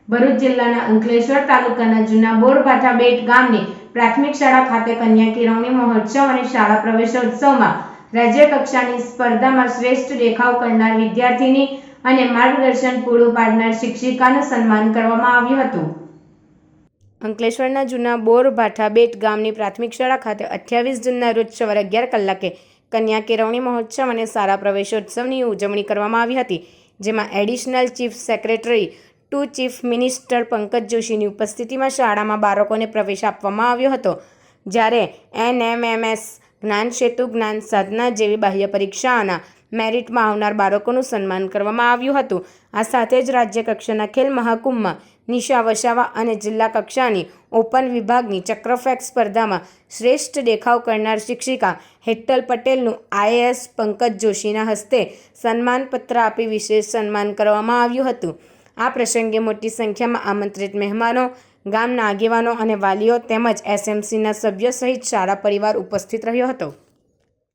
ભરૂચ જિલ્લાના અંકલેશ્વર તાલુકાના જૂના બોરભાઠા બેટ ગામની પ્રાથમિક શાળા ખાતે કન્યા કેળવણી મહોત્સવ અને શાળા પ્રવેશોત્સવમાં રાજ્ય કક્ષાની સ્પર્ધામાં શ્રેષ્ઠ દેખાવ કરનાર વિદ્યાર્થીની અને માર્ગદર્શન પૂરું પાડનાર શિક્ષિકાનું સન્માન કરવામાં આવ્યું હતું। અંકલેશ્વરના જૂના બોરભાઠા બેટ ગામની પ્રાથમિક શાળા ખાતે 28 જૂનના રોજ સવારે 11 કલાકે કન્યા કેળવણી મહોત્સવ અને શાળા પ્રવેશોત્સવની ઉજવણી કરવામાં આવી હતી, જેમાં additional chief secretary to chief minister Pankaj જોશીની ઉપસ્થિતિમાં શાળામાં બાળકોને પ્રવેશ આપવામાં આવ્યો હતો, જ્યારે NMMS, જ્ઞાન સેતુ, જ્ઞાન સાધના જેવી બાહ્ય પરીક્ષાઓના મેરિટમાં આવનાર બાળકોનું સન્માન કરવામાં આવ્યું હતું। આ સાથે જ રાજ્ય કક્ષાના ખેલ મહાકુંભમાં નિશા વસાવા અને જિલ્લા કક્ષાની ઓપન વિભાગની ચક્રફેંક સ્પર્ધામાં શ્રેષ્ઠ દેખાવ કરનાર શિક્ષિકા હેતલ પટેલનું IAS પંકજ જોશીના હસ્તે સન્માનપત્ર આપી વિશેષ સન્માન કરવામાં આવ્યું હતું। આ પ્રસંગે મોટી સંખ્યામાં આમંત્રિત મહેમાનો, ગામના આગેવાનો અને વાલીઓ તેમજ SMCના સભ્યો સહિત શાળા પરિવાર ઉપસ્થિત રહ્યો હતો।